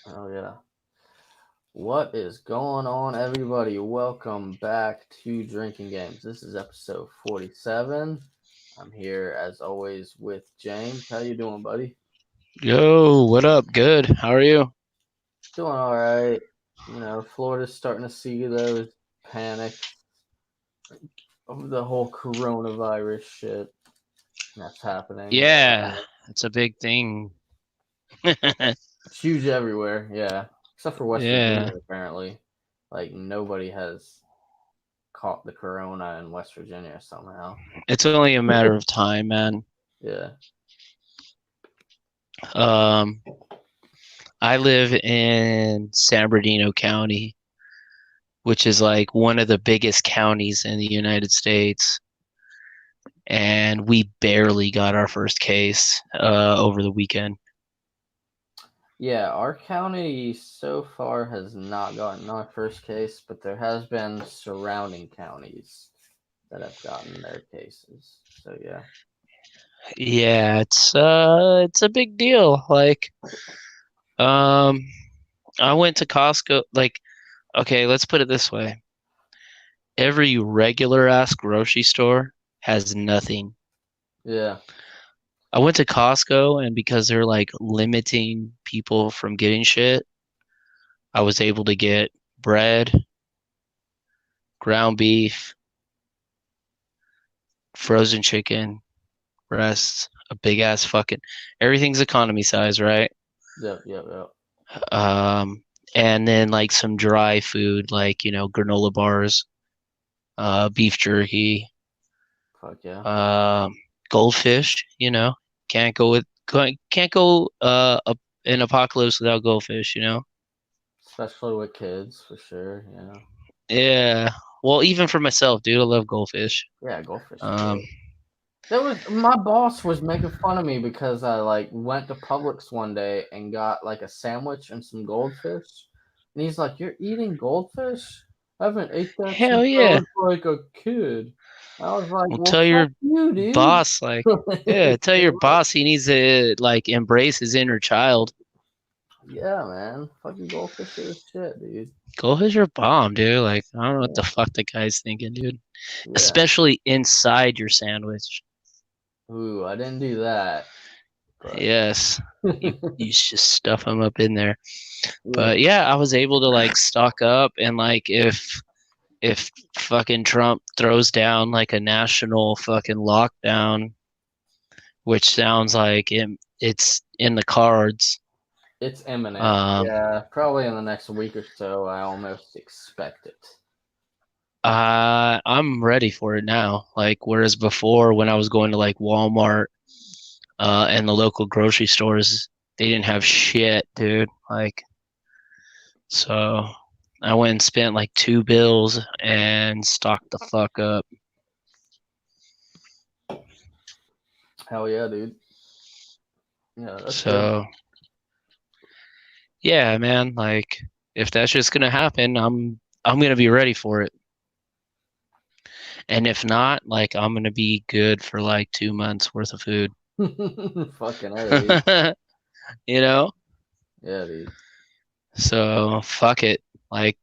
Oh yeah. What is going on, everybody? Welcome back to Drinking Games. This is episode 47. I'm here as always with James. How you doing, buddy? Yo, what up? Good. How are you? Doing all right. Florida's starting to see those panics of the whole coronavirus shit that's happening. Yeah, it's a big thing. It's huge everywhere, yeah, except for West Virginia. Yeah, Apparently, like nobody has caught the corona in West Virginia somehow. it's only a matter of time, man. Yeah. Um, I live in San Bernardino County, which is like one of the biggest counties in the United States, and we barely got our first case over the weekend. Yeah, our county so far has not gotten our first case, but there has been surrounding counties that have gotten their cases. So yeah. Yeah, it's a big deal. Um, I went to Costco. Okay, let's put it this way. Every regular ass grocery store has nothing. Yeah. I went to Costco and because they're like limiting people from getting shit, I was able to get bread, ground beef, frozen chicken, breasts, a big ass fucking everything's economy size, right? Yep, yep, yep. Um and then like some dry food like, granola bars, beef jerky, Fuck yeah. um goldfish, can't go with can't go an apocalypse without goldfish, Especially with kids for sure, Yeah. Well, even for myself, dude, I love goldfish. Yeah, goldfish is Um, good. There was my boss was making fun of me because I like went to Publix one day and got like a sandwich and some goldfish. And he's like, "You're eating goldfish? I haven't ate that since hell I yeah. was like a kid." I was like, Well, "Well, tell fuck your you, boss, yeah, tell your dude." boss he needs to like embrace his inner child. Yeah, man. Fucking goldfish are the shit, dude. Goldfish are bomb, dude. Like, I don't know what Yeah. the fuck the guy's thinking, dude. Yeah. Especially inside your sandwich. Ooh, I didn't do that, but Yes. You just stuff them up in there. yeah. But yeah, I was able to like stock up and like if fucking Trump throws down like a national fucking lockdown, which sounds like it's in the cards. It's imminent. Um, Yeah, probably in the next week or so. I almost expect it. I'm ready for it now. Like, whereas before, when I was going to like Walmart, and the local grocery stores, they didn't have shit, dude. Like, so I went and spent like two bills and stocked the fuck up. Hell yeah, dude. Yeah, that's good. So yeah, man. Like, if that's just gonna happen, I'm gonna be ready for it. And if not, like I'm gonna be good for like 2 months worth of food. Fucking A, dude. you know? Yeah, dude. So fuck it. Like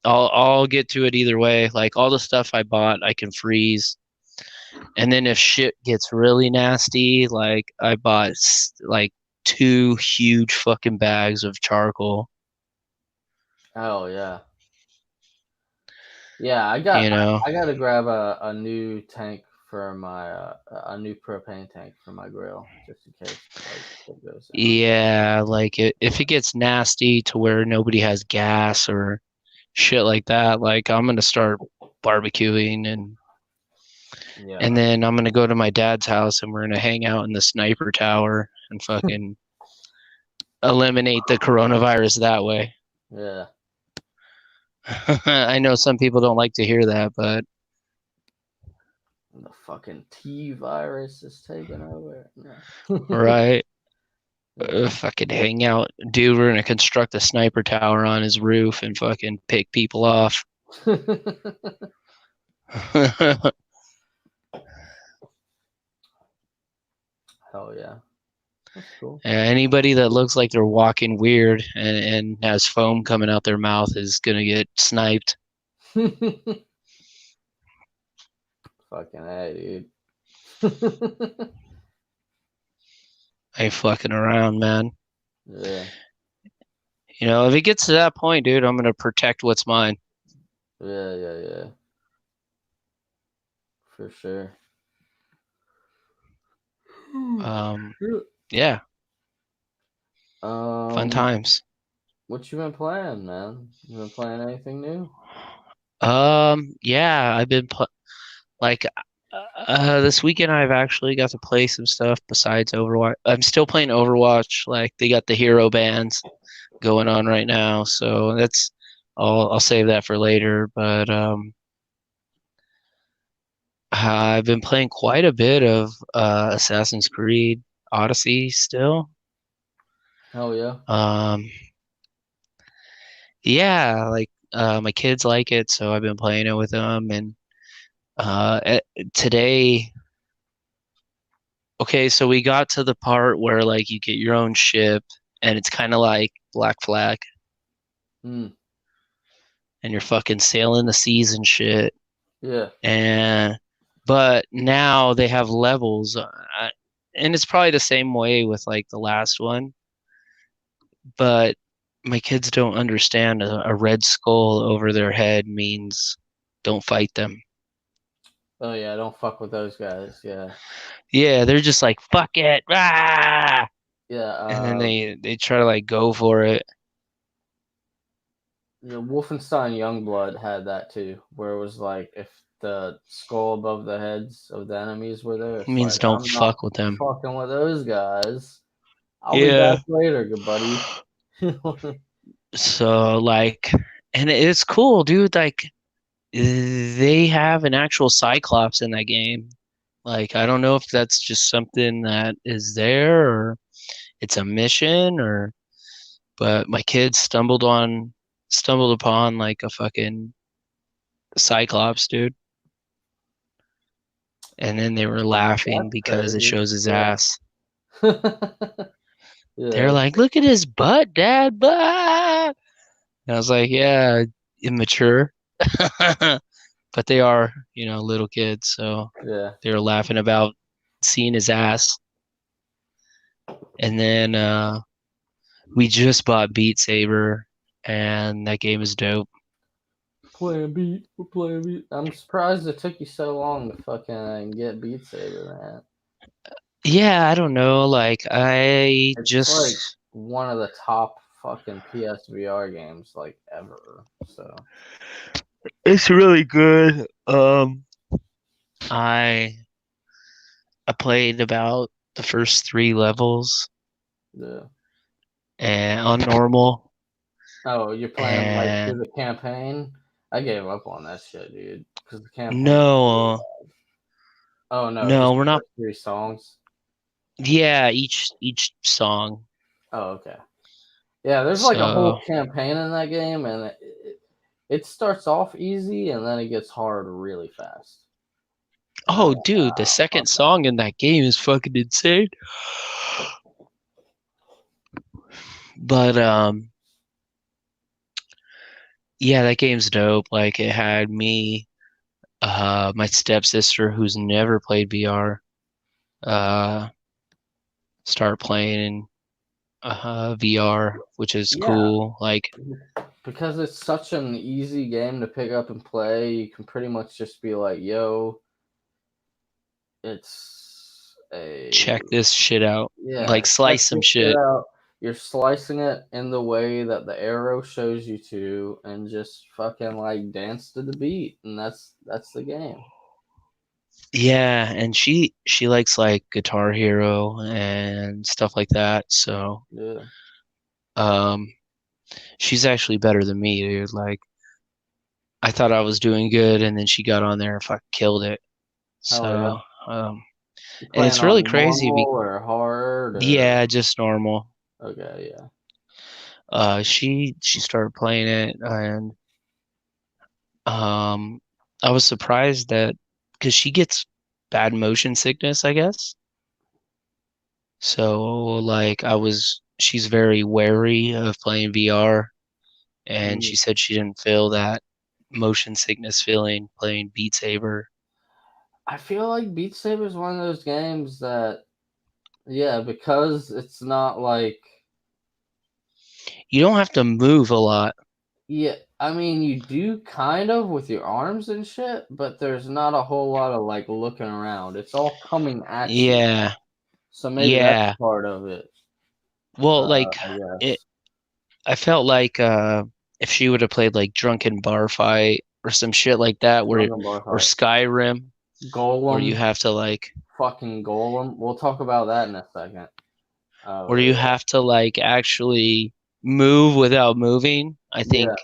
I'll get to it either way. Like all the stuff I bought I can freeze. And then if shit gets really nasty, like I bought like two huge fucking bags of charcoal, Hell yeah. Yeah, I got you know? I got to grab a new tank for my a new propane tank for my grill just in case like it goes down. Yeah, like if it gets nasty to where nobody has gas or shit like that, like I'm gonna start barbecuing and Yeah. then I'm gonna go to my dad's house and we're gonna hang out in the sniper tower and fucking eliminate the coronavirus that way. Yeah. I know some people don't like to hear that, but The fucking T virus is taking over. Yeah. right, Yeah. fucking hang out, dude. We're gonna construct a sniper tower on his roof and fucking pick people off. Hell yeah. That's cool. Anybody that looks like they're walking weird and has foam coming out their mouth is gonna get sniped. Fucking A, dude. I ain't fucking around, man. Yeah, If it gets to that point, dude, I'm gonna protect what's mine. yeah. For sure. Um, yeah, fun Um, times. what you been playing, man? You been playing anything new? Yeah, I've been like this weekend. I've actually got to play some stuff besides Overwatch. I'm still playing Overwatch. Like they got the hero bans going on right now, so that's I'll save that for later. But I've been playing quite a bit of Assassin's Creed Odyssey still. Hell yeah. Um, yeah, like my kids like it, so I've been playing it with them. And today, okay, so we got to the part where like you get your own ship, and it's kind of like Black Flag, Hmm. and you're fucking sailing the seas and shit. Yeah. And but now they have levels, and it's probably the same way with like the last one. But my kids don't understand a red skull over their head means don't fight them. Oh yeah, don't fuck with those guys. Yeah. Yeah, they're just like fuck it, ah! Yeah. And then they try to like go for it. Wolfenstein Youngblood had that too, where it was like if the skull above the heads of the enemies were there, It it's like means don't I'm not fuck with them. fucking with those guys. I'll be back Yeah. later, good buddy. So like, and it's cool, dude. Like they have an actual Cyclops in that game. Like I don't know if that's just something that is there or it's a mission or but my kids stumbled upon like a fucking Cyclops, dude. And then they were laughing That's because it crazy. shows his Yeah. ass. They're Yeah. like, "Look at his butt, Dad, butt." And I was like, "Yeah, immature." But they are, little kids, so Yeah. they were laughing about seeing his ass. And then we just bought Beat Saber, and that game is dope. Playing beat. We're playing beat. I'm surprised it took you so long to fucking get Beat Saber, man. Yeah, I don't know. Like, I It's like just, one of the top fucking PSVR games like ever. So it's really good. I I played about the first three levels yeah. and on normal, Oh, you're playing like and through the campaign? I gave up on that shit, dude. Because the campaign. no, Oh no, no, just we're the not. first three songs. Yeah, each song. Oh, okay. Yeah, there's like a whole So, campaign in that game, and it starts off easy, and then it gets hard really fast. And I'm oh, like, dude, the second fuck that. song in that game is fucking insane. But yeah, that game's dope. Like it had me, my stepsister who's never played VR, uh, start playing VR, which is Yeah, cool. Like because it's such an easy game to pick up and play. You can pretty much just be like, "Yo, it's a check this shit out. yeah, Like check slice some this shit shit. out." You're slicing it in the way that the arrow shows you to, and just fucking like dance to the beat, and that's the game. Yeah, and she likes like Guitar Hero and stuff like that. So, Yeah. um, she's actually better than me, dude. Like I thought I was doing good, and then she got on there and fucking killed it. Hell yeah. So, You and playing it's really on crazy. normal or hard or Yeah, just normal. okay, yeah. She started playing it, and um, I was surprised that because she gets bad motion sickness, I guess. So like she's very wary of playing VR, and Mm. she said she didn't feel that motion sickness feeling playing Beat Saber. I feel like Beat Saber is one of those games that, yeah, because it's not like, You don't have to move a lot. yeah, I mean, you do kind of with your arms and shit, but there's not a whole lot of like looking around. It's all coming at you. Yeah, So maybe that's yeah. part of it. Well, like I it, guess. I felt like if she would have played like Drunken Bar Fight or some shit like that, Dragon Ball or Fight. Skyrim, where you Golem, have to like, fucking Golem. We'll talk about that in a second. where Oh you have to like actually move without moving, I yeah, think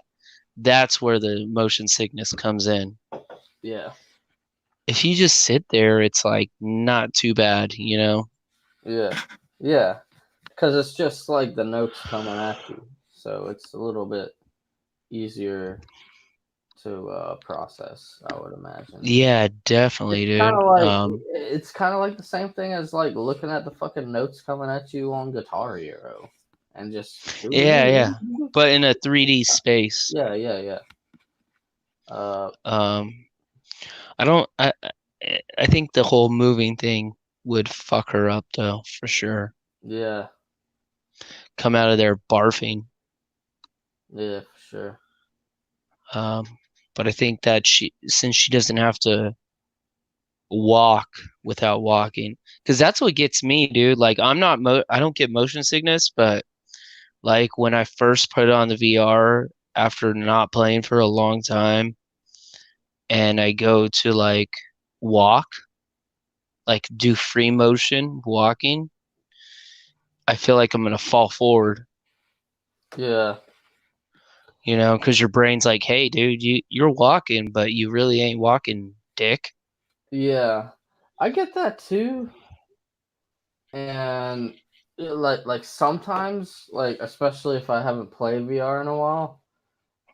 that's where the motion sickness comes in. yeah, If you just sit there, it's like not too bad, you know? yeah, yeah. Because it's just like the notes coming at you, so it's a little bit easier to process, I would imagine. Yeah, definitely, It's kind dude. of like the same thing as like looking at the fucking notes coming at you on Guitar Hero, and just Yeah, yeah. But in a 3D space. yeah, yeah, yeah. Uh, Um, I don't. I think the whole moving thing would fuck her up though, for sure. yeah, Come out of there barfing. yeah, for sure. Um, but I think that since she doesn't have to walk without walking, because that's what gets me, dude. Like I don't get motion sickness, but like when I first put on the VR after not playing for a long time, and I go to like walk, like do free motion walking, I feel like I'm gonna fall forward, Yeah, you know, because your brain's like, hey, dude, you're walking, but you really ain't walking, dick. yeah. I get that too, and like sometimes, like especially if I haven't played VR in a while,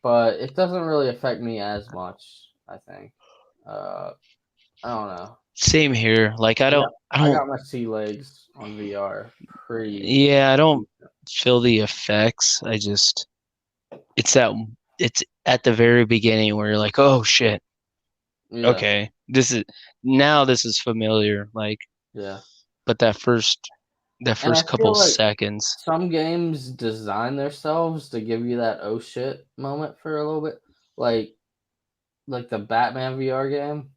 but it doesn't really affect me as much. I think. Uh, I don't know. Same here. Like I got I I don't, got my sea legs on VR pretty. yeah, I don't feel the effects. It's that, it's at the very beginning where you're like, oh shit, Yeah, okay, this is familiar. Like, yeah. but that And I first couple feel like seconds, some games design themselves to give you that oh shit moment for a little bit, like the Batman VR game.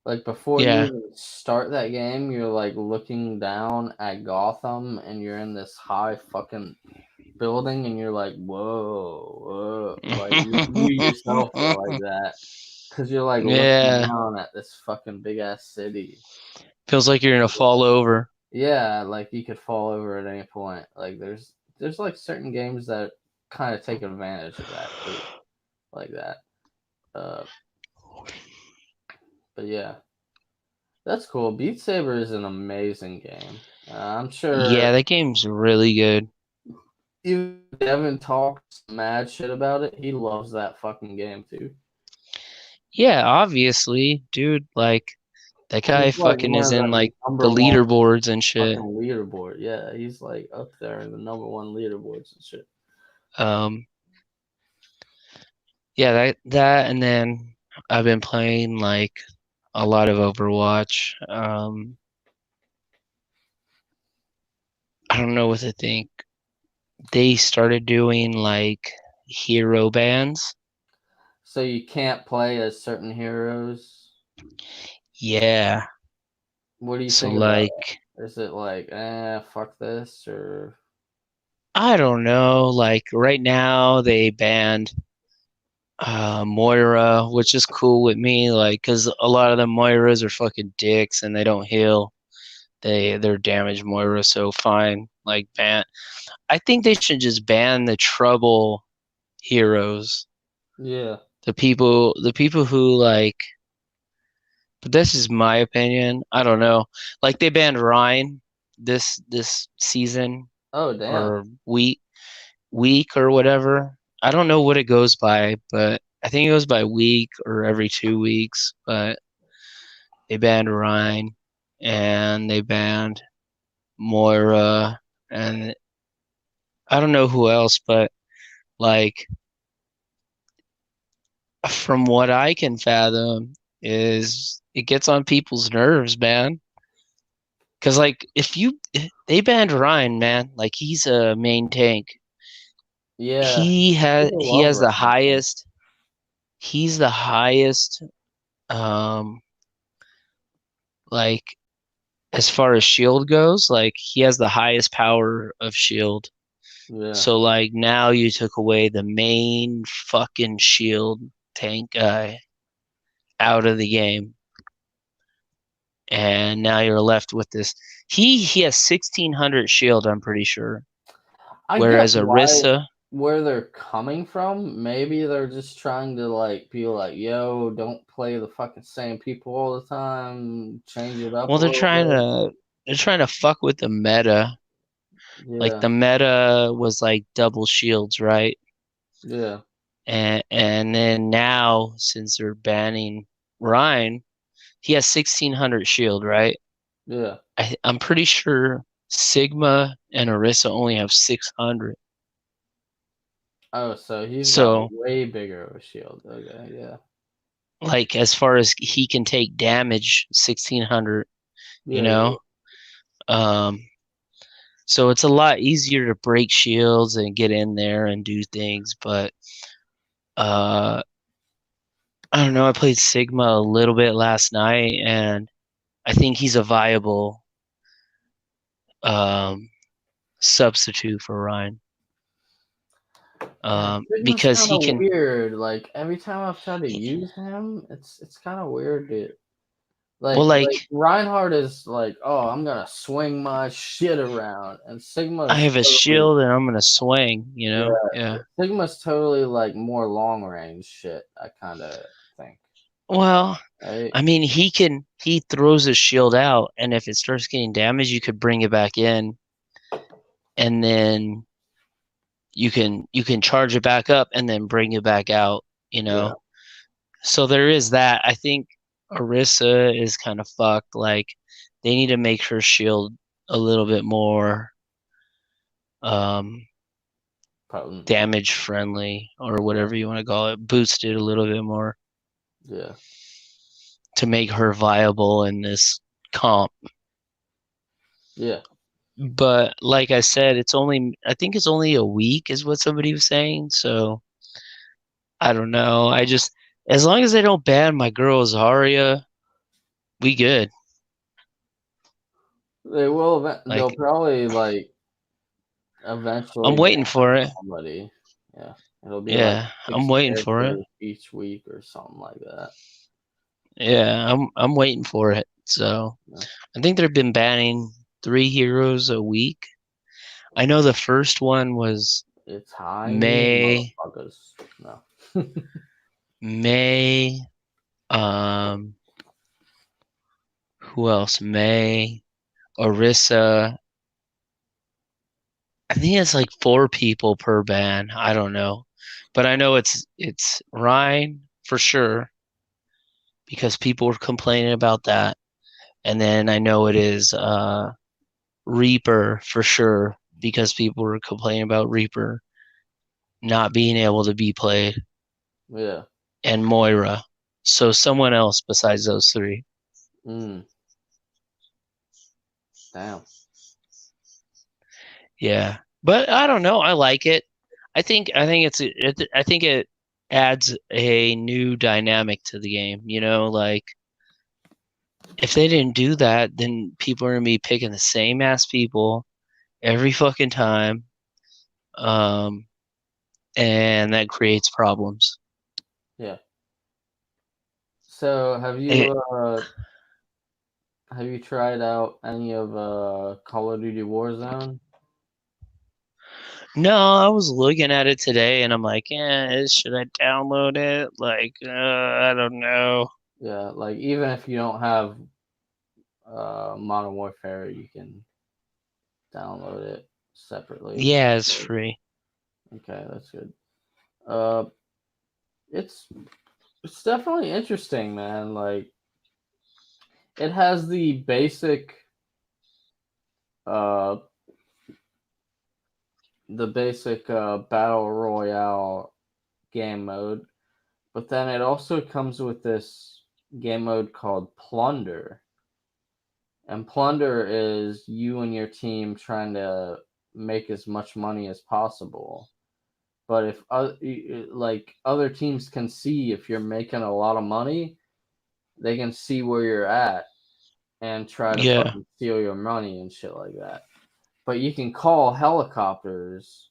Like before you yeah. even start that game, you're like looking down at Gotham, and you're in this high fucking building, and you're like, whoa, whoa, like you yourself are like that because you're like looking Yeah, down at this fucking big ass city. feels like you're gonna fall over. Yeah, like you could fall over at any point. Like there's like certain games that kind of take advantage of that too, like that. Uh, but yeah, that's cool. Beat Saber is an amazing game. I'm Yeah, sure that game's really good. even Devin talks mad shit about it. He loves that fucking game too. Yeah, obviously, dude, like that He's guy like fucking one is of in the like the number one leaderboards and shit. fucking leaderboard. Yeah, he's like up there in the number one leaderboards and shit. Um, yeah, that and then I've been playing like a lot of Overwatch. I don't know what to think. They started doing like hero bands. So you can't play as certain heroes. Yeah. What do you So think about like it? Is it like, fuck this, or I don't know, like right now they banned Moira, which is cool with me, like, cause a lot of the Moiras are fucking dicks and they don't heal. They're damaged Moira, so fine. Like ban. I think they should just ban the trouble heroes. yeah, The people who like. But this is my opinion. I don't know. Like they banned Ryan this season oh damn, or week or whatever. I don't know what it goes by, but I think it goes by week or every 2 weeks. But they banned Ryan and they banned Moira, and I don't know who else, but like from what I can fathom is it gets on people's nerves, man. Cause like if they banned Ryan, man, like he's a main tank. Yeah, He has people he love has the Ryan. highest. He's the highest. Um, like as far as shield goes, like he has the highest power of shield. Yeah, So like now you took away the main fucking shield tank guy out of the game, and now you're left with this. He has 1600 shield, I'm pretty sure. I get Whereas why Orisa, where they're coming from. Maybe they're just trying to like be like, "Yo, don't play the fucking same people all the time. Change it up a well, little bit." they're trying to fuck with the meta. Like Yeah, the meta was like double shields, right? yeah, And then now since they're banning Ryan, he has 1600 shield, right? yeah. I'm pretty sure Sigma and Orisa only have 600. Oh, so he's got So, way bigger of a shield. Okay, yeah, like, as far as he can take damage, 1600, you yeah, yeah, know? Um, so it's a lot easier to break shields and get in there and do things, but uh, I don't know. I played Sigma a little bit last night, and I think he's a viable um, substitute for Ryan. yeah. Sigma's Because kind he of can. weird. Like every time I've tried to use him, it's kind of weird to Well, like like Reinhardt is like, oh, I'm gonna swing my shit around, and I Sigma's have a totally shield and I'm gonna swing, you yeah, know? Yeah. Sigma's totally like more long range shit. I kind of think, Well, right? I mean, he throws his shield out, and if it starts getting damaged, you could bring it back in, and then you can charge it back up and then bring it back out, you Yeah, know? So there is that. I think Orisa is kind of fucked. Like they need to make her shield a little bit more um potent. damage friendly or Yeah, whatever you want to call it, boosted a little bit more yeah, to make her viable in this comp. yeah. But like I said, I think it's only a week is what somebody was saying. So I don't know. As long as they don't ban my girl Zarya, we good. They will. They'll Like probably like I'm eventually ban waiting for it. somebody. Yeah, it'll be like Yeah, I'm 6 waiting for it. characters each week or something like that. Yeah, I'm waiting for it. So Yeah. I think they've been banning 3 heroes a week. I know the first one was It's tiny May, motherfuckers. No. May, um, who else? May, Orisa. I think it's like 4 people per ban. I don't know, but I know it's Ryan for sure because people were complaining about that, and then I know it is Reaper for sure because people were complaining about Reaper not being able to be played, Yeah. and Moira. So someone else besides those 3. Mm, damn. Yeah, but I don't know. I like it. I think it adds a new dynamic to the game. You know, like if they didn't do that, then people are gonna be picking the same ass people every fucking time, um, and that creates problems. Yeah. So It, have you tried out any of Call of Duty Warzone? no, I was looking at it today, and I'm like, should I download it? Like, I don't know. Yeah, like even if you don't have Modern Warfare, you can download it separately. Yeah, it's free. Okay, that's good. Uh, it's it's definitely interesting, man. Like it has the basic uh, the basic battle royale game mode, but then it also comes with this game mode called Plunder. And Plunder is you and your team trying to make as much money as possible. But if other teams can see if you're making a lot of money, they can see where you're at and try to Yeah, fucking steal your money and shit like that. But you can call helicopters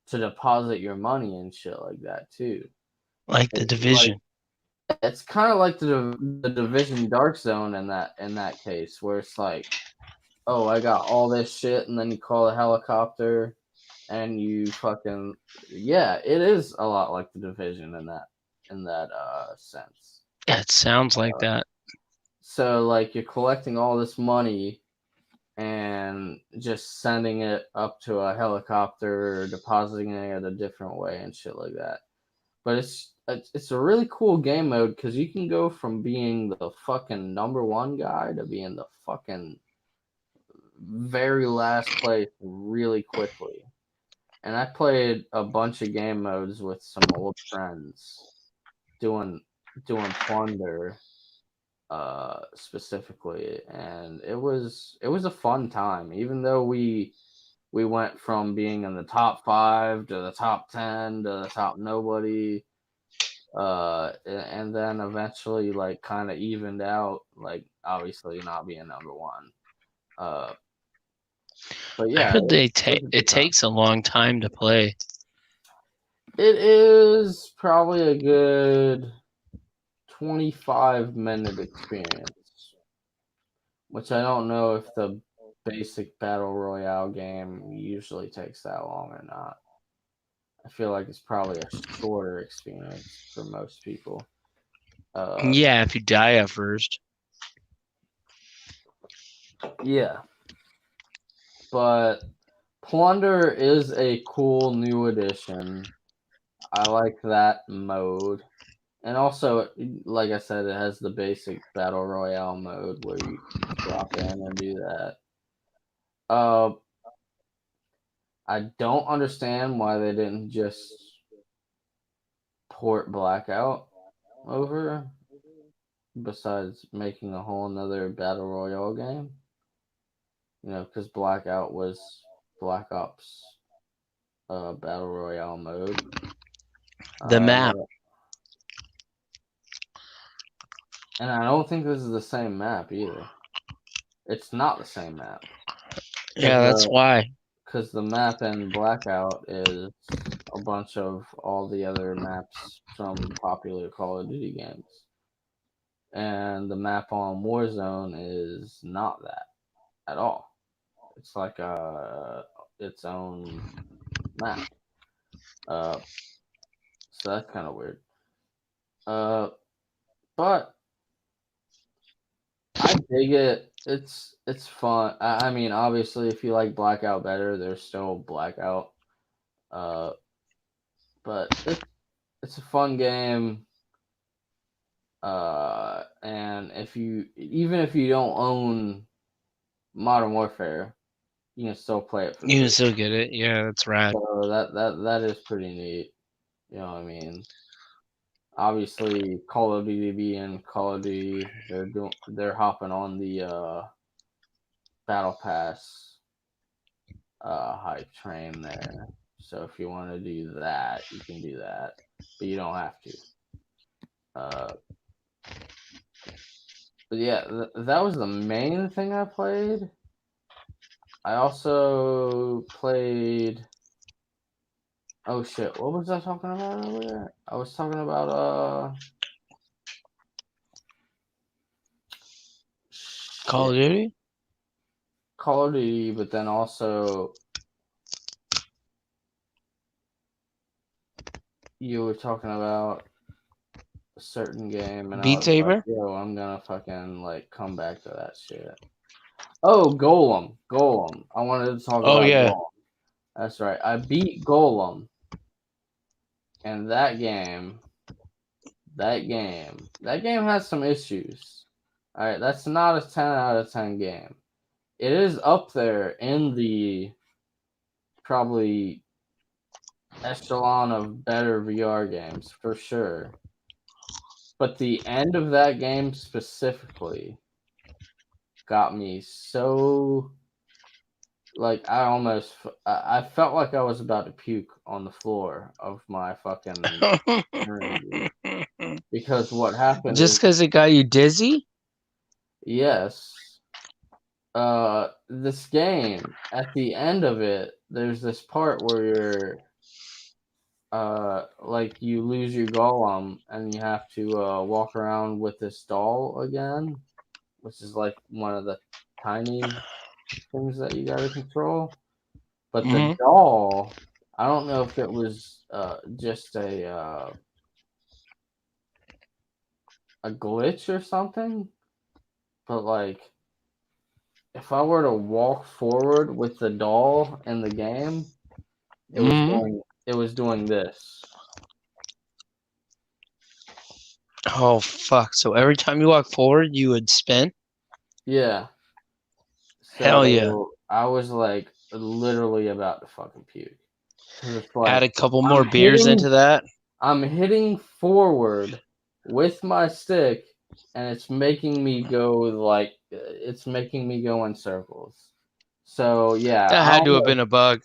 to deposit your money and shit like that too. like the Like Division. it's kind of like the Division Dark Zone in that case, where it's like, oh, I got all this shit, and then you call a helicopter, and you fucking it is a lot like the Division in that sense. It sounds like that. So like you're collecting all this money and just sending it up to a helicopter or depositing it a different way and shit like that. But it's a really cool game mode because you can go from being the fucking number one guy to being the fucking very last place really quickly. And I played a bunch of game modes with some old friends doing Plunder specifically, and it was a fun time. Even though we went from being in the top 5 to the top 10 to the top nobody, and then eventually like kind of evened out, like obviously not being number one. But I yeah, heard they it was a it good time. takes a long time to play. It is probably a good 25-minute experience, which I don't know if the basic battle royale game usually takes that long or not. I feel like it's probably a shorter experience for most people. Yeah, if you die at first. Yeah, but Plunder is a cool new addition. I like that mode. And also, like I said, it has the basic battle royale mode where you drop in and do that. Uh, I don't understand why they didn't just port Blackout over, besides making a whole another battle royale game. Because Blackout was Black Ops battle royale mode. The map. And I don't think this is the same map either. It's not the same map. Yeah, that's why. Because the map in Blackout is a bunch of all the other maps from popular Call of Duty games. And the map on Warzone is not that at all. It's like its own map. So that's kind of weird. But I dig it. It's fun. I mean, obviously, if you like Blackout better, there's still Blackout. But it's a fun game. And even if you don't own Modern Warfare, you can still play it for You free. can still get it. Yeah, that's rad. So that is pretty neat. You know what I mean? Obviously, Call of Duty and Call of Duty, they're hopping on the Battle Pass hype train there. So if you want to do that, you can do that, but you don't have to. But yeah, that was the main thing I played. I also played. Oh shit! What was I talking about earlier? I was talking about Call of Duty? Call of Duty, but then also you were talking about a certain game, and I Beat was like, Saber? yo, I'm gonna fucking like come back to that shit. Oh, Golem. I wanted to talk Oh about yeah. Golem. That's right. I beat Golem, and that game has some issues. All right, that's not a 10 out of 10 game. it is up there in the probably echelon of better VR games for sure. But the end of that game specifically got me so like I felt like I was about to puke on the floor of my fucking room, dude. Because what happened Just is because it got you dizzy? yes, this game at the end of it, there's this part where you're like you lose your golem and you have to walk around with this doll again, which is like one of the tiny things that you gotta control. But the Hmm. doll, I don't know if it was just a glitch or something, but like if I were to walk forward with the doll in the game, Hmm. it was doing this. Oh, fuck. So every time you walk forward, you would spin? Yeah. Hell yeah. So I was like literally about to fucking puke. Cause it's Add like a couple more I'm beers hitting into that. I'm hitting forward with my stick, and it's making me go like it's making me go in circles. So yeah, That had to have been a bug.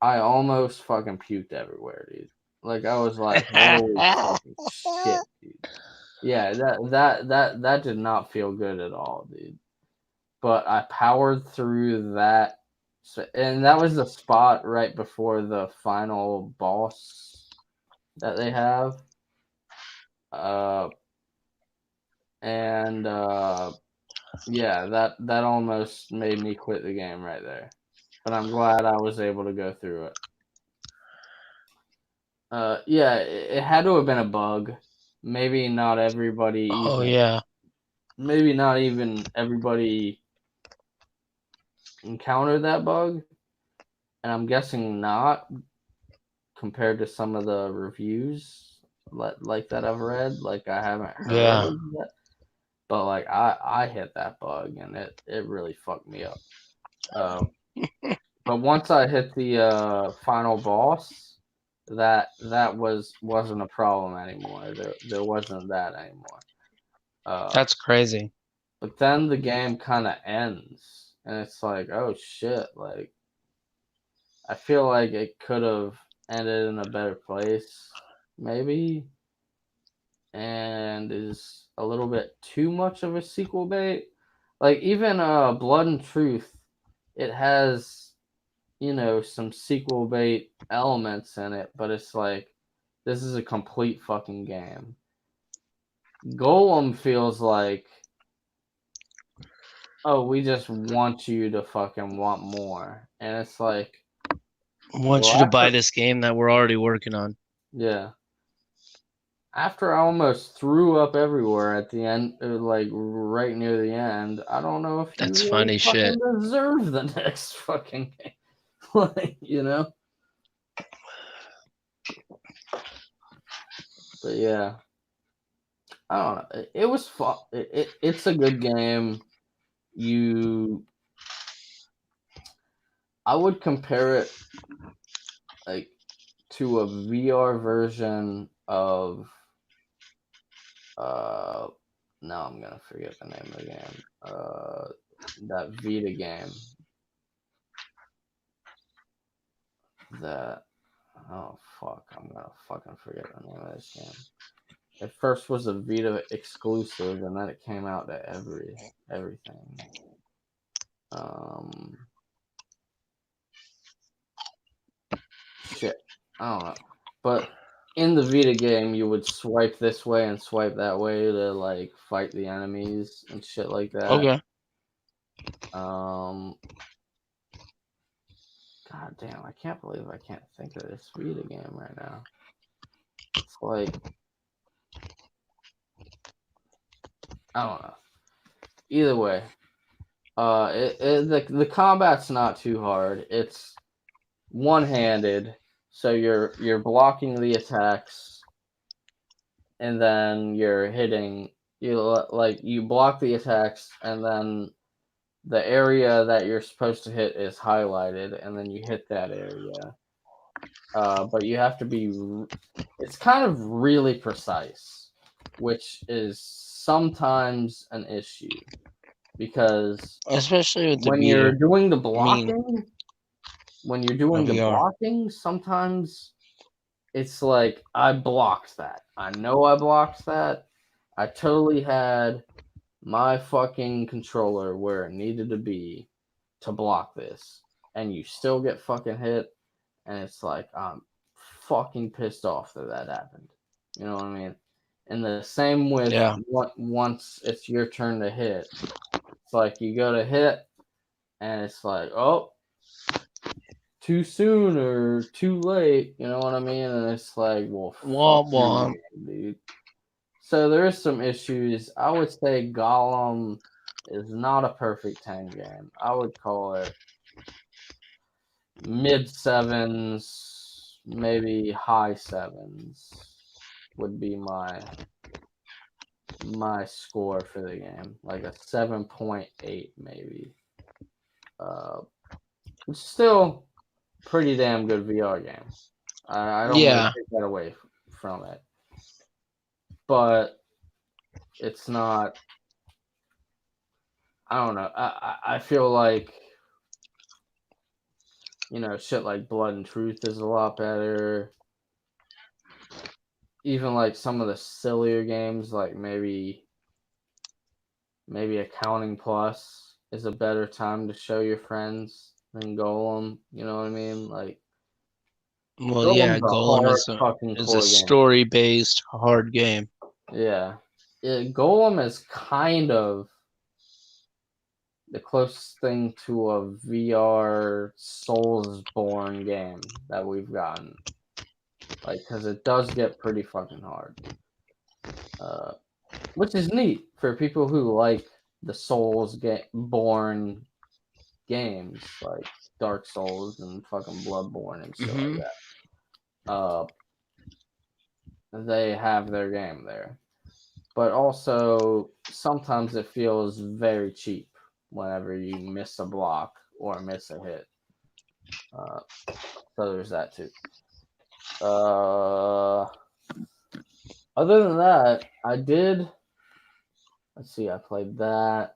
I almost fucking puked everywhere, dude. Like I was like, holy fucking shit, dude. Yeah, that did not feel good at all, dude. But I powered through that, and that was the spot right before the final boss that they have. Uh, and yeah, that almost made me quit the game right there. But I'm glad I was able to go through it. Yeah, it had to have been a bug. Maybe not everybody Oh even. yeah. Maybe not even everybody encountered that bug, and I'm guessing not compared to some of the reviews like that I've read. Like I haven't heard Yeah. of that, but like I hit that bug and it really fucked me up. Um, but once I hit the final boss, that wasn't a problem anymore. There wasn't that anymore. Uh, That's crazy. but then the game kind of ends, and it's like, oh shit! Like I feel like it could have ended in a better place, maybe, and is a little bit too much of a sequel bait. Like even Blood and Truth, it has some sequel bait elements in it, but it's like this is a complete fucking game. Golem feels like, oh, we just want you to fucking want more, and it's like, I want well, you to buy this game that we're already working on. yeah. After I almost threw up everywhere at the end, like right near the end, I don't know if you That's really funny shit. fucking deserve the next fucking game. Like, But yeah, I don't know. It was fun. It's a good game. You, I would compare it like to a VR version of uh. Now I'm gonna forget the name of the game. That Vita game that oh fuck, I'm gonna fucking forget the name of this game. It first was a Vita exclusive, and then it came out to everything. Um, shit, I don't know. But in the Vita game, you would swipe this way and swipe that way to like fight the enemies and shit like that. Okay. Um, God damn, I can't believe I can't think of this Vita game right now. It's like I don't know. Either way, the combat's not too hard. It's one-handed, so you're blocking the attacks, and then you're hitting. You block the attacks, and then the area that you're supposed to hit is highlighted, and then you hit that area. But you have to be. It's kind of really precise, which is sometimes an issue because Especially with the when you're Vita. doing the mean, blocking, when you're doing the VR. blocking, sometimes it's like I blocked that. I know I blocked that. I totally had my fucking controller where it needed to be to block this, and you still get fucking hit, and it's like I'm fucking pissed off that happened. You know what I mean? And the same with Yeah. once it's your turn to hit, it's like you go to hit, and it's like, oh, too soon or too late. You know what I mean? And it's like, well, fuck you, dude. So there is some issues. I would say Gollum is not a perfect 10 game. I would call it mid sevens, maybe high sevens would be my score for the game. Like a 7.8 maybe. It's still pretty damn good VR game. I don't want to take that away from it. But it's not. I don't know. I feel like, you know, shit like Blood and Truth is a lot better. Even like some of the sillier games, like maybe Accounting Plus is a better time to show your friends than Golem. You know what I mean? Like, well, yeah, Golem is a story-based hard game. Yeah. Golem is kind of the closest thing to a VR Soulsborne game that we've gotten. Like, because it does get pretty fucking hard. Which is neat for people who like the Soulsborne games, like Dark Souls and fucking Bloodborne and shit like that. They have their game there. But also, sometimes it feels very cheap whenever you miss a block or miss a hit. So there's that too. Other than that, I did. Let's see, I played that.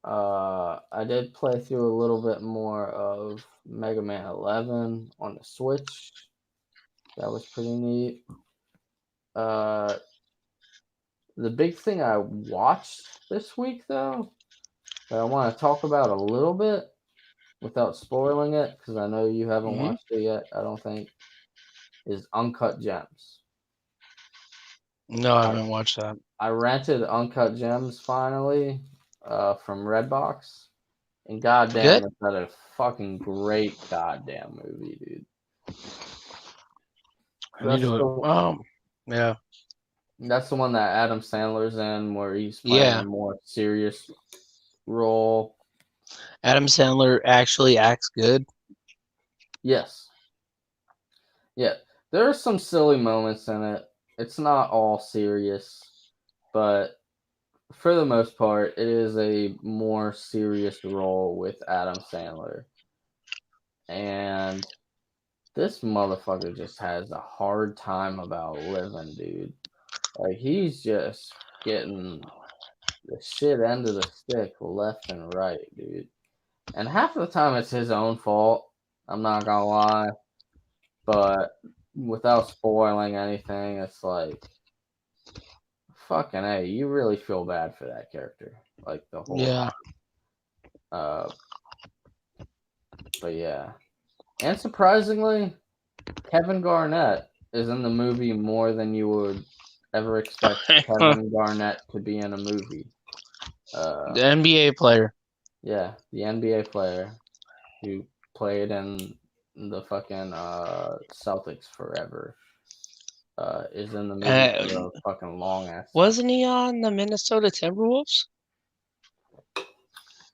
I did play through a little bit more of Mega Man 11 on the Switch. That was pretty neat. The big thing I watched this week, though, that I want to talk about a little bit without spoiling it, because I know you haven't watched it yet, I don't think, is Uncut Gems. No, I haven't watched that. I rented Uncut Gems finally from Redbox, and goddamn, it's a fucking great goddamn movie, dude. Yeah. That's the one that Adam Sandler's in, where he's playing a more serious role. Adam Sandler actually acts good. Yes. Yeah, there are some silly moments in it. It's not all serious, but for the most part, it is a more serious role with Adam Sandler. And this motherfucker just has a hard time about living, dude. Like, he's just getting the shit end of the stick left and right, dude. And half of the time it's his own fault. I'm not gonna lie. But without spoiling anything, it's like, fucking A, you really feel bad for that character. Like, the whole time. But yeah. And surprisingly, Kevin Garnett is in the movie more than you would ever expect Kevin Garnett to be in a movie. The NBA player. Yeah, the NBA player who played in the fucking Celtics forever is in the movie for a fucking long ass time. Wasn't he on the Minnesota Timberwolves?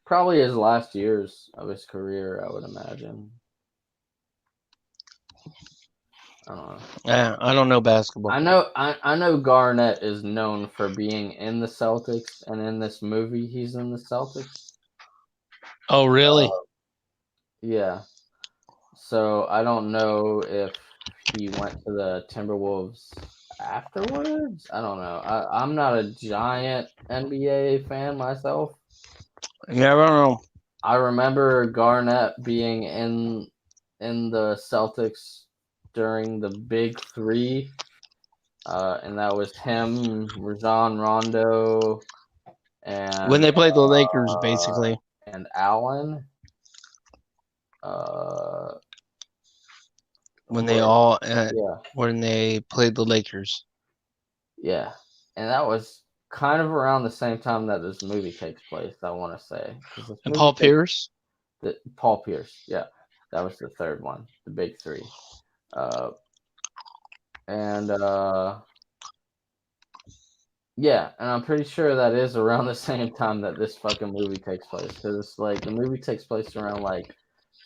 Probably his last years of his career, I would imagine. I don't know. Yeah, I don't know basketball. I know Garnett is known for being in the Celtics, and in this movie he's in the Celtics. Oh, really? Yeah. So I don't know if he went to the Timberwolves afterwards. I don't know. I'm not a giant NBA fan myself. Yeah, I don't know. I remember Garnett being in the Celtics during the Big Three, and that was him, Rajon Rondo, When and they played the Lakers, basically. Allen. Uh, When they but all yeah, when they played the Lakers. yeah, and that was kind of around the same time that this movie takes place. I want to say because this And movie Paul takes Pierce. Paul Pierce. Yeah, that was the third one, the Big Three. Uh, and yeah, and I'm pretty sure that is around the same time that this fucking movie takes place because it's like the movie takes place around like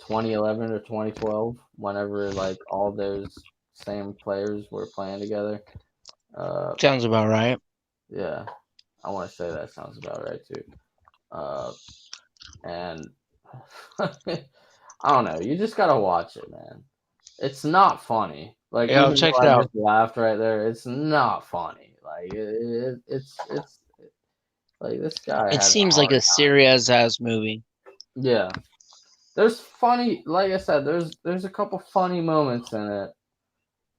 2011 or 2012, whenever like all those same players were playing together. Sounds about right. Yeah, I want to say that sounds about right too. And I don't know, you just gotta watch it, man. It's not funny. Like Yeah, I'll even check though it I out. just laughed right there, it's not funny. Like it's like this guy It had a seems like hard a time. serious ass movie. Yeah, there's funny. Like I said, there's a couple funny moments in it,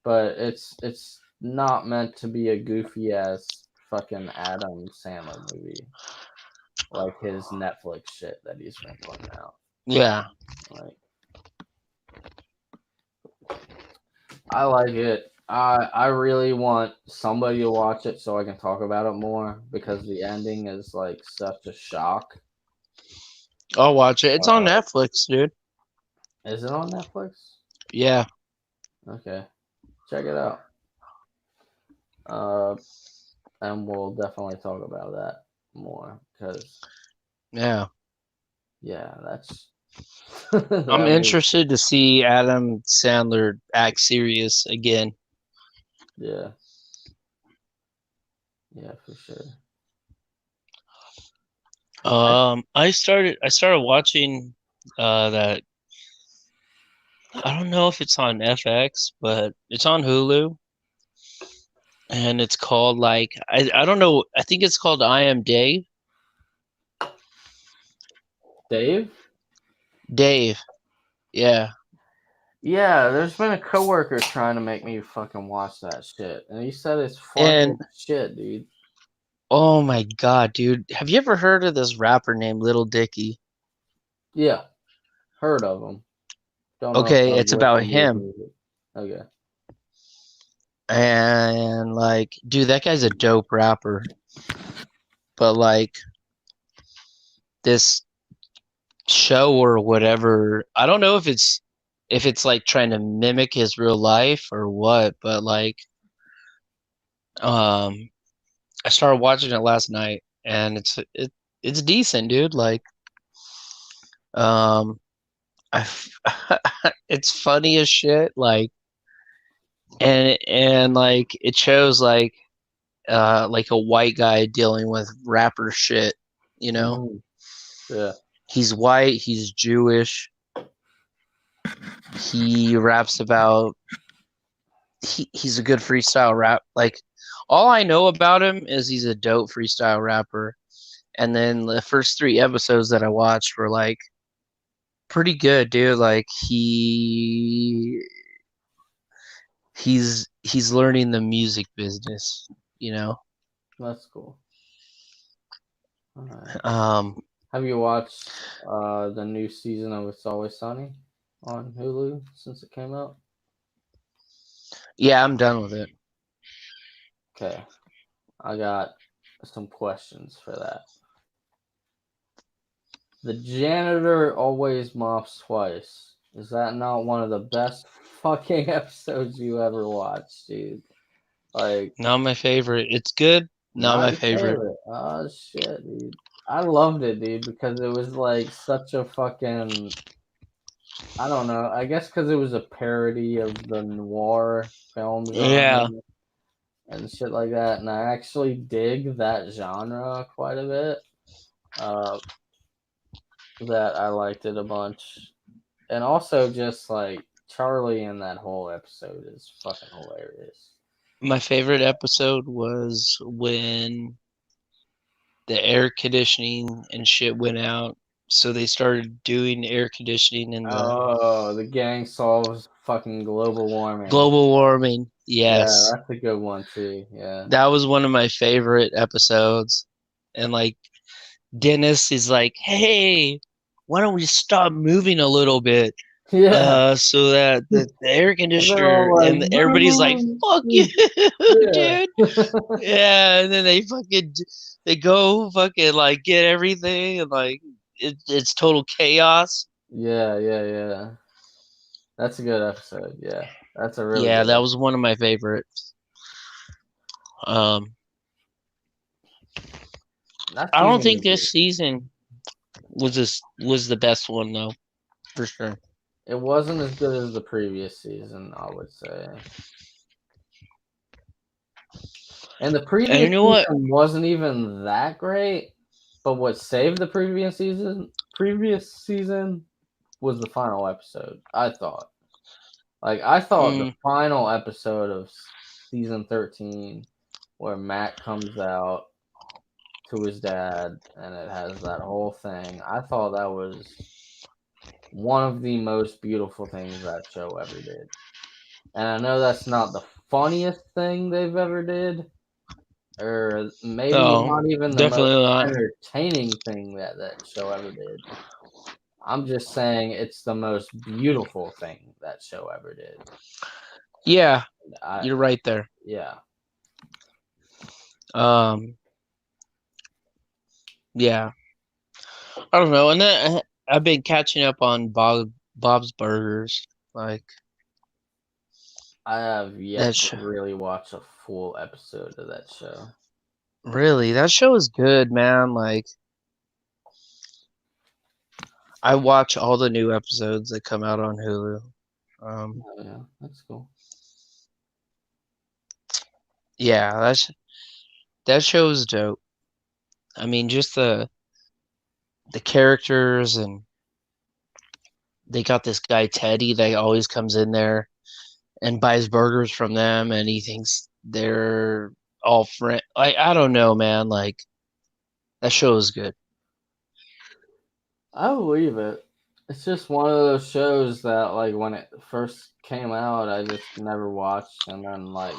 but it's not meant to be a goofy ass fucking Adam Sandler movie like his Netflix shit that he's been putting out. Yeah. Like I like it. I really want somebody to watch it so I can talk about it more because the ending is like such a shock. I'll watch it. It's on Uh, Netflix, dude. is it on Netflix? Yeah. Okay, check it out. Uh, and we'll definitely talk about that more because Yeah. yeah, that's I'm that movie. interested to see Adam Sandler act serious again. Yeah, yeah, for sure. I started watching that. I don't know if it's on FX, but it's on Hulu, and it's called like I don't know. I think it's called I Am Dave. Dave? Dave. Yeah. Yeah, there's been a coworker trying to make me fucking watch that shit, and he said it's funny And as shit, dude. oh my god, dude. Have you ever heard of this rapper named Little Dicky? Yeah, heard of him. Don't know if Okay, I've it's about listened to his him. music. Okay. And like, dude, that guy's a dope rapper. But like this show or whatever, I don't know if it's like trying to mimic his real life or what, but like um I started watching it last night and it's decent, dude. Like um I it's funny as shit, like and like it shows like a white guy dealing with rapper shit, you know? Hmm. Yeah. He's white, he's Jewish. He raps about he's a good freestyle rap. Like all I know about him is he's a dope freestyle rapper. And then the first 3 episodes that I watched were like pretty good, dude. Like he's learning the music business, you know. That's cool. All right. Um Have you watched the new season of It's Always Sunny on Hulu since it came out? yeah, I'm done with it. Okay. I got some questions for that. The janitor always mops twice. Is that not one of the best fucking episodes you ever watched, dude? Like, Not my favorite. It's good, not not my your favorite. favorite. Oh shit, dude. I loved it, dude, because it was like such a fucking I don't know. I guess because it was a parody of the noir film Yeah. genre and shit like that, and I actually dig that genre quite a bit. Uh, that I liked it a bunch. And also just like Charlie in that whole episode is fucking hilarious. My favorite episode was when the air conditioning and shit went out. So they started doing air conditioning in the Oh, the gang solves fucking global warming. global warming. Yeah, Yes. that's a good one too. Yeah. That was one of my favorite episodes. And like Dennis is like, hey, why don't we stop moving a little bit? Yeah. So that the air And they're all conditioner like, and everybody's like, fuck you, yeah. dude. Yeah, and then they go fucking like get everything and like it's total chaos. Yeah. That's a good episode. Yeah. That's a really Yeah, good that episode. was one of my favorites. That I don't season think was good. this season was the best one though, for sure. It wasn't as good as the previous season, I would say. And the And previous you know what? season wasn't even that great, but what saved the previous season was the final episode, I thought. Like I thought the Mm, final episode of season 13 where Matt comes out to his dad and it has that whole thing. I thought that was one of the most beautiful things that show ever did. And I know that's not the funniest thing they've ever did, or maybe no, not even the most definitely not. entertaining thing that that show ever did. I'm just saying it's the most beautiful thing that show ever did. Yeah, I you're right there. yeah. Um, yeah, I don't know. And then I've been catching up on Bob's Burgers. Like I have yet that to sh really watch a full episode of that show. really, that show is good, man. Like I watch all the new episodes that come out on Hulu. Oh, yeah, that's cool. Yeah, that show is dope. I mean, just the characters, and they got this guy Teddy that always comes in there and buys burgers from them, and he thinks they're all friend. Like I don't know, man. Like that show is good. I believe it. It's just one of those shows that, like, when it first came out, I just never watched, and then, like,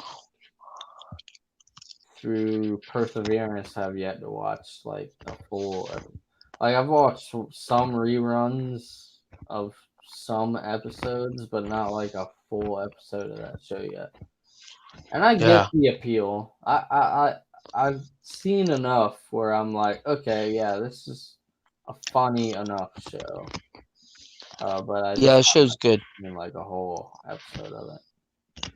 through perseverance, have yet to watch like a full. Like, I've watched some reruns of some episodes, but not like a full episode of that show yet. And I get Yeah, the appeal. I've seen enough where I'm like, okay, yeah, this is a funny enough show. But I yeah, just that show's good. haven't seen like a whole episode of it.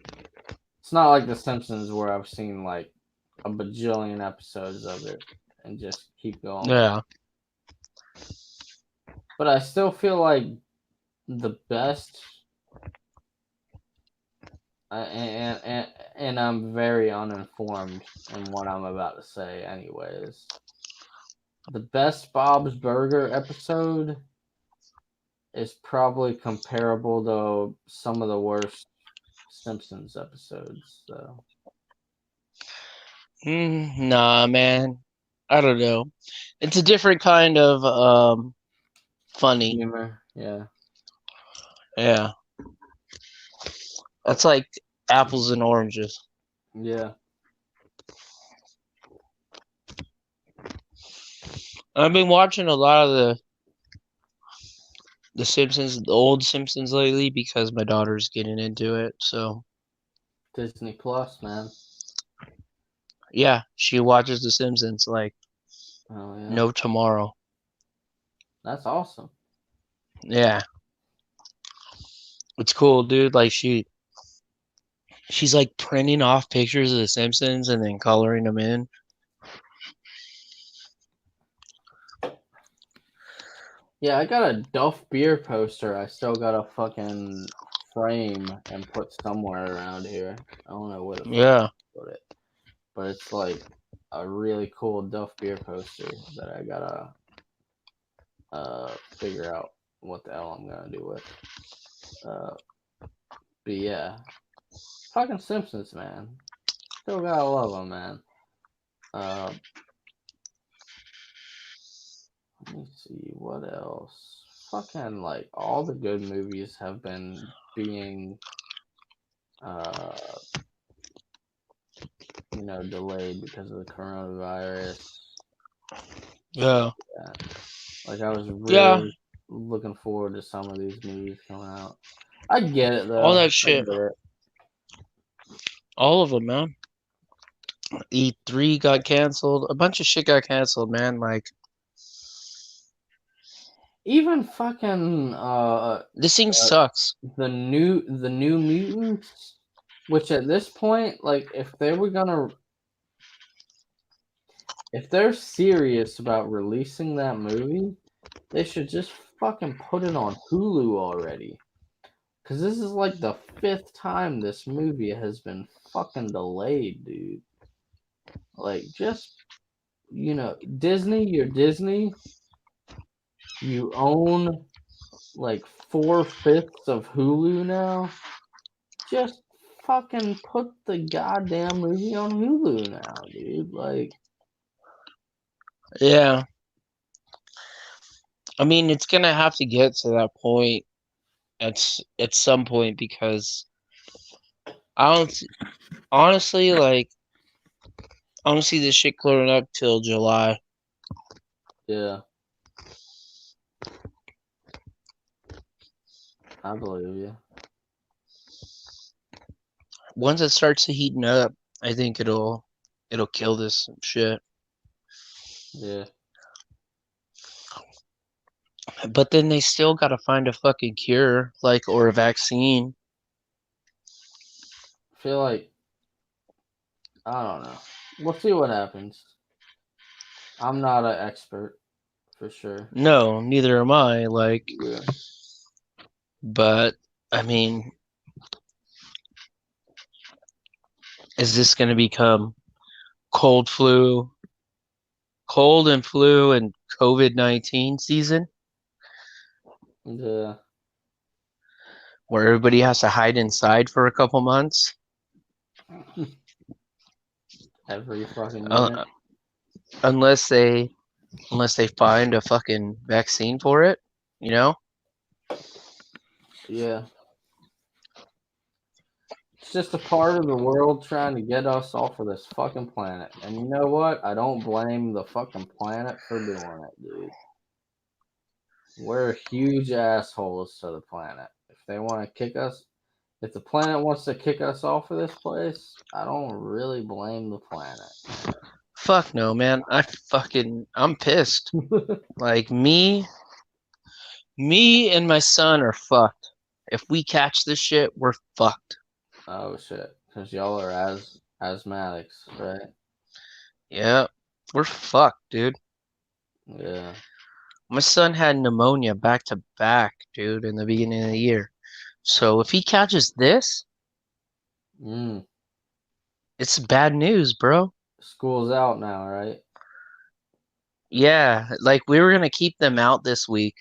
It's not like The Simpsons where I've seen like a bajillion episodes of it and just keep going with it. Yeah, But I still feel like the best, and I'm very uninformed in what I'm about to say, anyways. The best Bob's Burger episode is probably comparable to some of the worst Simpsons episodes, though. nah, man. I don't know. It's a different kind of funny. Humor, yeah. Yeah, that's like apples and oranges. Yeah. I've been watching a lot of the Simpsons, the old Simpsons lately because my daughter's getting into it. So Disney Plus, man. yeah, she watches the Simpsons like Oh, yeah. no tomorrow. That's awesome. Yeah, it's cool, dude. Like she's like printing off pictures of the Simpsons and then coloring them in. Yeah, I got a Duff beer poster. I still got a fucking frame and put somewhere around here. I don't know where the fuck Yeah, I put it, but it's like a really cool Duff beer poster that I gotta figure out what the hell I'm gonna do with. But yeah, fucking Simpsons, man. Still gotta love them, man. Let me see what else. Fucking like all the good movies have been being, delayed because of the coronavirus. Yeah. Like I was Yeah. really looking forward to some of these movies coming out. I get it though. All that shit. I get it. All of them, man. E3 got canceled. A bunch of shit got canceled, man. Like, even fucking this thing sucks. the new Mutants, which at this point, like if they're serious about releasing that movie, they should just fucking put it on Hulu already. Cause this is like the 5th time this movie has been fucking delayed, dude. Like just Disney, you're Disney. You own like 4/5 of Hulu now. Just fucking put the goddamn movie on Hulu now, dude. Like, yeah. I mean, it's gonna have to get to that point at some point because I don't honestly like I don't see this shit clearing up till July. yeah, I believe you. Once it starts to heating up, I think it'll kill this shit. Yeah. But then they still gotta find a fucking cure, like, or a vaccine. I feel like I don't know. We'll see what happens. I'm not an expert for sure. No, neither am I. Like, Yeah. but I mean, is this gonna become cold and flu, and COVID-19 season? Yeah. Where everybody has to hide inside for a couple months. Every fucking minute. Unless they find a fucking vaccine for it, you know? Yeah. It's just a part of the world trying to get us off of this fucking planet. And you know what? I don't blame the fucking planet for doing it, dude. We're huge assholes to the planet. If they want to kick us, if the planet wants to kick us off of this place, I don't really blame the planet. Fuck no, man. I'm pissed. Like me and my son are fucked. If we catch this shit, we're fucked. Oh shit, because y'all are asthmatics, right? Yeah, we're fucked, dude. Yeah. My son had pneumonia back to back, dude, in the beginning of the year. So if he catches this, it's bad news, bro. School's out now, right? Yeah, like we were gonna keep them out this week,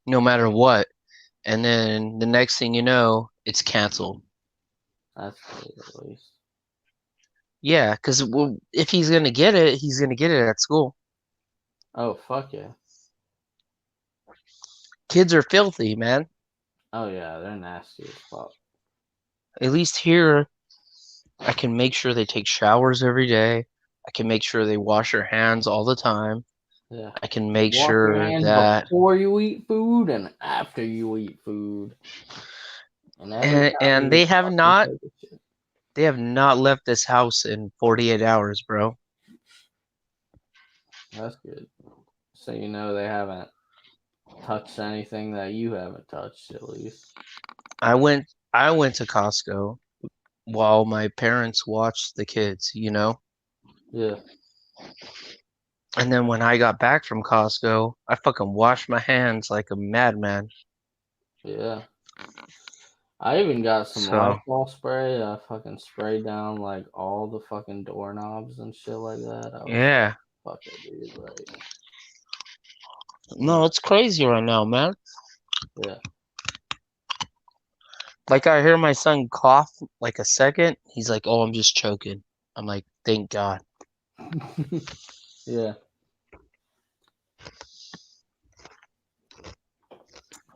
no matter what. And then the next thing you know, it's canceled. That's good, at least. Yeah, because if he's gonna get it, he's gonna get it at school. Oh fuck yeah. Kids are filthy, man. Oh yeah, they're nasty as fuck. At least here, I can make sure they take showers every day. I can make sure they wash their hands all the time. Yeah. I can make Wash your sure hands that before you eat food and after you eat food. And every time and you fucking take a shit. they have not left this house in 48 hours, bro. That's good. So you know they haven't touched anything that you haven't touched, at least. I went to Costco while my parents watched the kids, you know? Yeah. And then when I got back from Costco, I fucking washed my hands like a madman. Yeah. I even got some So, Lysol spray. I fucking sprayed down like all the fucking doorknobs and shit like that. I was yeah. like, fuck it, dude. Like, No, it's crazy right now, man. Yeah. Like I hear my son cough like a second. He's like, "Oh, I'm just choking." I'm like, "Thank God." Yeah.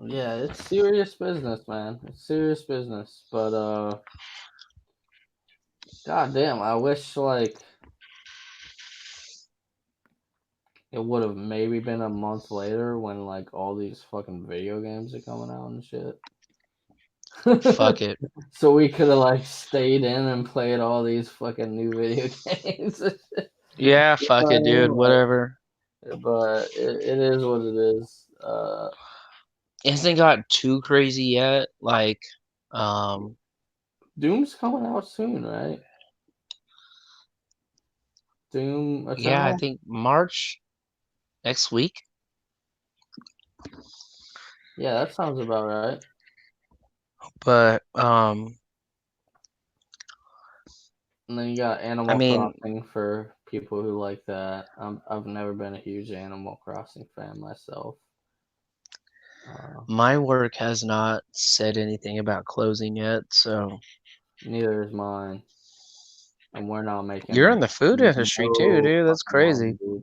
Yeah, it's serious business, man. It's serious business. But god damn, I wish like it would have maybe been a month later when like all these fucking video games are coming out and shit. Fuck it. So we could have like stayed in and played all these fucking new video games. Yeah, You know fuck what it, I mean? dude. Whatever. But it is what it is. It hasn't got too crazy yet. Like, um, Doom's coming out soon, right? Doom yeah, I Eternal. think March next week. Yeah, that sounds about right. But And then you got I Animal mean, Crossing for people who like that. I've never been a huge Animal Crossing fan myself. my work has not said anything about closing yet, so Neither is mine, and we're not you're in making the food industry too, no dude. That's fucking money, crazy. dude.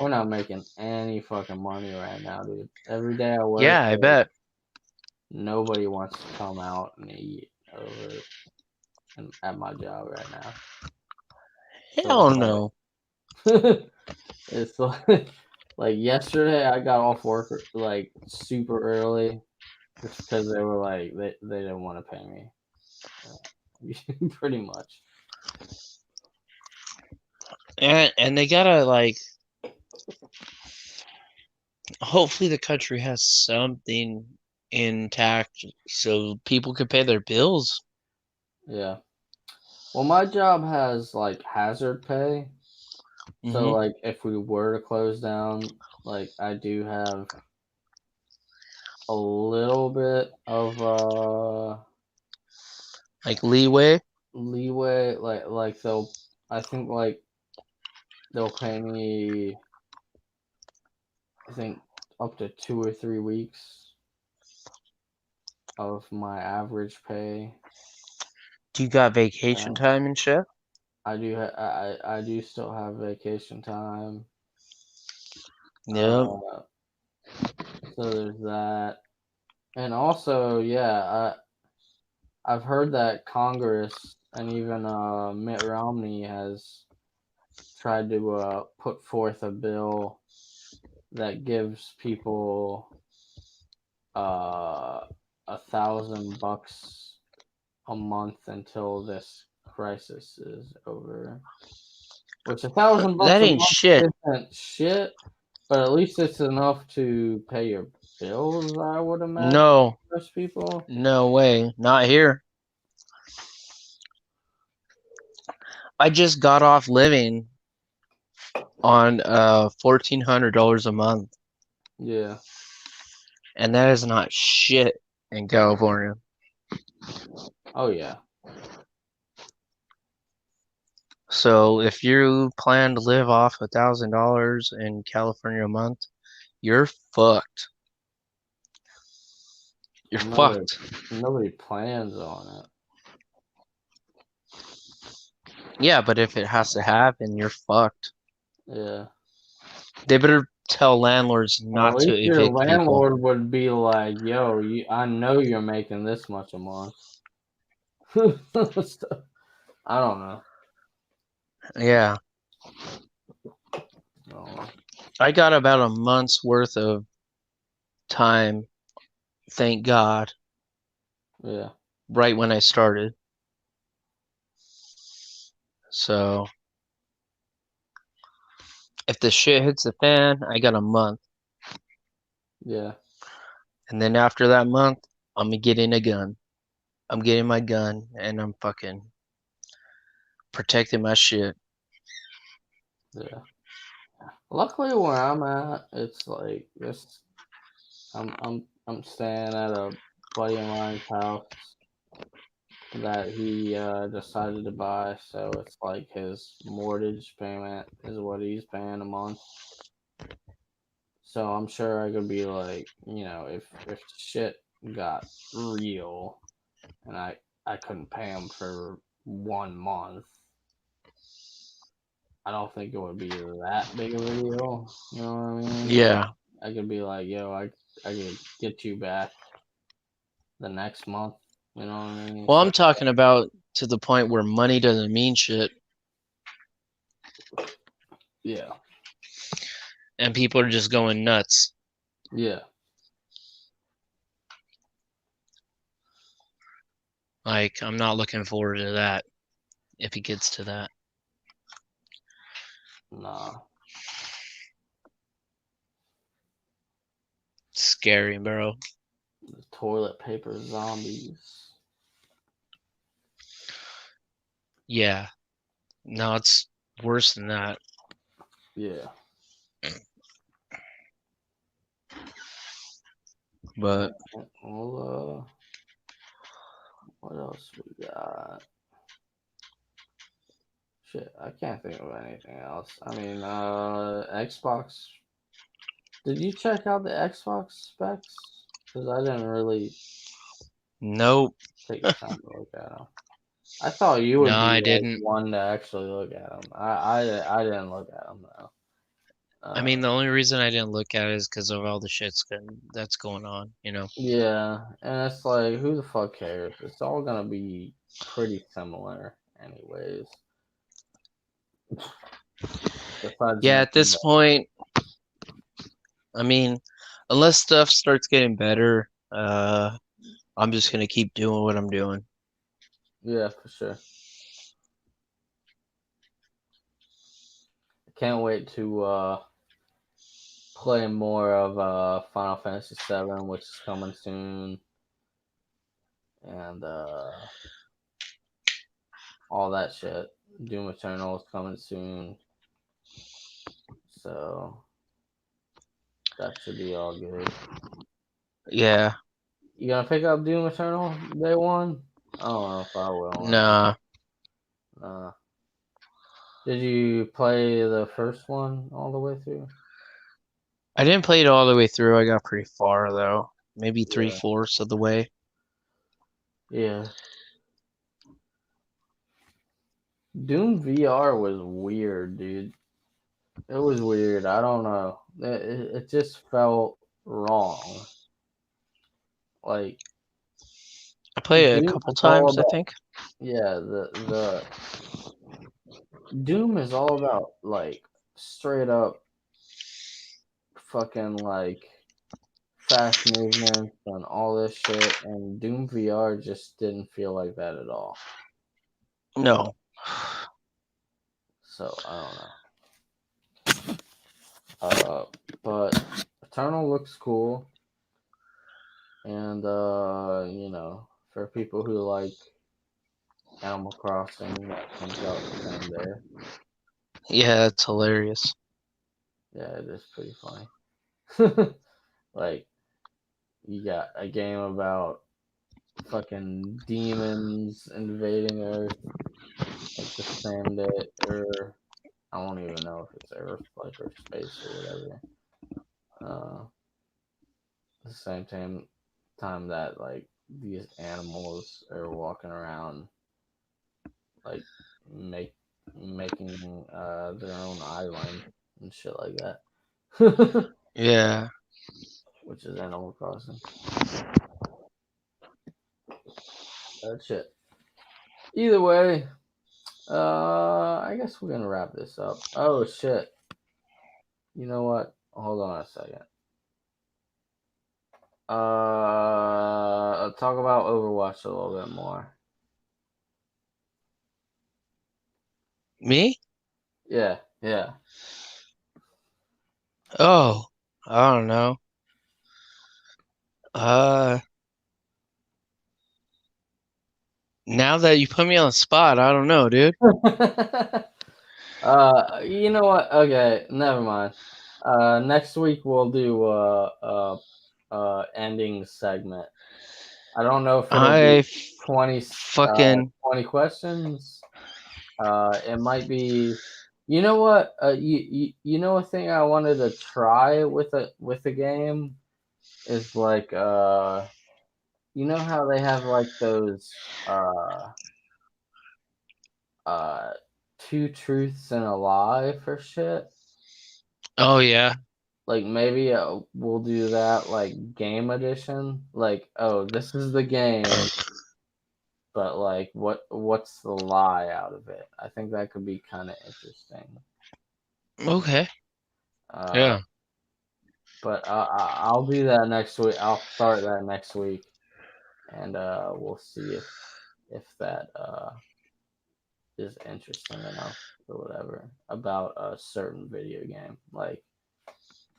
We're not making any fucking money right now, dude. Every day I work, Yeah, I bet. nobody wants to come out and eat over at my job right now. Hell So no. it's like yesterday I got off work like super early just because they were like they didn't want to pay me. Pretty much. And they gotta like hopefully the country has something intact so people can pay their bills. Yeah. Well, my job has like hazard pay. So Hmm. like if we were to close down, like I do have a little bit of Like leeway. leeway. Like they'll I think like they'll pay me I think up to 2 or 3 weeks of my average pay. Do you got vacation Uh, time and shit? I do still have vacation time. Yep. Uh, so there's that, and also I've heard that Congress and even Mitt Romney has tried to put forth a bill that gives people uh, $1,000 a month until this crisis is over. Which $1,000 That a ain't month shit. isn't shit, but at least it's enough to pay your bills. I would imagine No, most people. no way. Not here. I just got off living on $1,400 a month, Yeah, and that is not shit in California. oh yeah, So if you plan to live off $1,000 in California a month, you're fucked. You're well nobody fucked. nobody plans on it. Yeah, but if it has to happen, you're fucked. Yeah. They better tell landlords Well, at not to least your evict people. landlord would be like, "Yo, I know you're making this much a month." So, I don't know. Yeah, No. I got about a month's worth of time, thank God, Yeah, right when I started. So if the shit hits the fan, I got a month. yeah, And then after that month, I'm getting a gun. I'm getting my gun and I'm fucking protecting my shit. yeah. Luckily, where I'm at, it's like this. I'm staying at a buddy of mine's house that he decided to buy, so it's like his mortgage payment is what he's paying a month. So I'm sure I could be like, if shit got real and I couldn't pay him for 1 month, I don't think it would be that big of a deal. You know what I mean? Yeah. I could be like, yo, I could get you back the next month. You know what I mean? Well, So I'm talking about to the point where money doesn't mean shit, yeah, and people are just going nuts. yeah. Like, I'm not looking forward to that if it gets to that. Nah. It's scary, bro. The toilet paper zombies. Yeah. No, it's worse than that. Yeah. But Well, what else we got? Shit, I can't think of anything else. I mean, Xbox. Did you check out the Xbox specs? Because I didn't really nope. take the time to look at them. I thought you No, would be I like didn't. one to actually look at them. I didn't look at them though. I mean, the only reason I didn't look at it is because of all the that's going on, you know? Yeah, and it's like, who the fuck cares? It's all gonna be pretty similar, anyways. Besides Yeah, making at this the point, I mean, unless stuff starts getting better, I'm just gonna keep doing what I'm doing. yeah, for sure. Can't wait to play more of Final Fantasy VII, which is coming soon, and all that shit. Doom Eternal is coming soon, so that should be all good. Yeah, You gonna pick up Doom Eternal day one? I don't know if I will or not. nah. Did you play the first one all the way through? I didn't play it all the way through. I got pretty far though. Maybe Yeah. 3/4 of the way. Yeah. Doom VR was weird, dude. It was weird. I don't know. It just felt wrong. Like I played it a Doom couple is all times, I about, think. yeah, the Doom is all about like straight up fucking like fast movements and all this shit, and Doom VR just didn't feel like that at all. No. So I don't know. But Eternal looks cool, and for people who like Animal Crossing, that comes out the same day. Yeah, it's hilarious. Yeah, it is pretty funny. Like, you got a game about fucking demons invading Earth, like the same day, or I don't even know if it's Earth, like, or space or whatever. The same time that like these animals are walking around, like making their own island and shit like that. Yeah. Which is Animal Crossing. That shit. Either way, I guess we're gonna wrap this up. Oh shit. You know what? Hold on a second. I'll talk about Overwatch a little bit more. Me? Yeah, yeah. Oh, I don't know. Uh, now that you put me on the spot, I don't know, dude. You know what? Okay, never mind. Next week we'll do ending segment. I don't know if it'll be I 20, fucking 20 questions. It might be You know what? You know a thing I wanted to try with a game is like you know how they have like those uh two truths and a lie for shit? Oh yeah. Like maybe we'll do that like game edition. Like, oh, this is the game, but like what's the lie out of it? I think that could be kind of interesting. Okay. Uh, Yeah. but I'll do that next week. I'll start that next week, and we'll see if that is interesting enough or whatever about a certain video game. Like,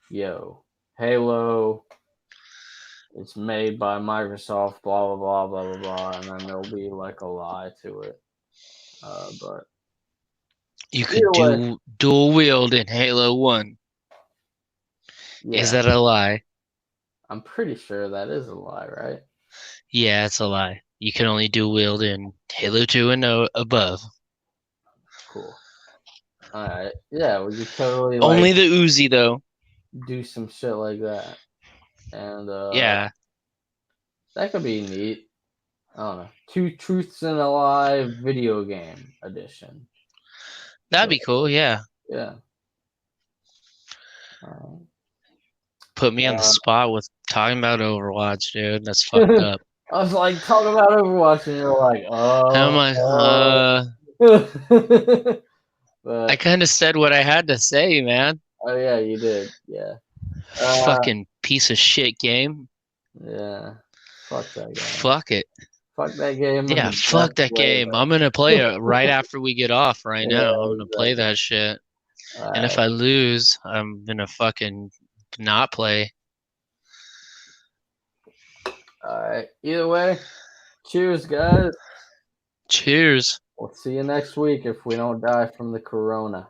yo, Halo. It's made by Microsoft, blah blah blah blah blah blah, and then there'll be like a lie to it. But You either could way, do dual wield in Halo 1. Is yeah, that a lie? I'm pretty sure that is a lie, right? Yeah, it's a lie. You can only dual wield in Halo 2 and above. Cool. All right, yeah, we could totally like Only the Uzi though. do some shit like that, and Yeah. that could be neat. I don't know. Two Truths and a Lie video game edition. That'd So be cool, yeah. yeah. Uh, Put me on the uh, spot with talking about Overwatch, dude. That's fucked up. I was like talking about Overwatch, and you're like, How am I? I but kind of said what I had to say, man. oh yeah, you did. Yeah. Uh, Fucking piece of shit game. yeah. Fuck that game. Fuck it. Fuck that game in Yeah, the best fuck that way. game. I'm gonna play it right after we get off right Yeah, now. I'm gonna play exactly. that shit. All And if right. I lose, I'm gonna fucking not play. All right. Either way, cheers, guys. Cheers. We'll see you next week if we don't die from the corona.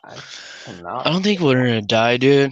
I I cannot. don't think we're gonna die, dude.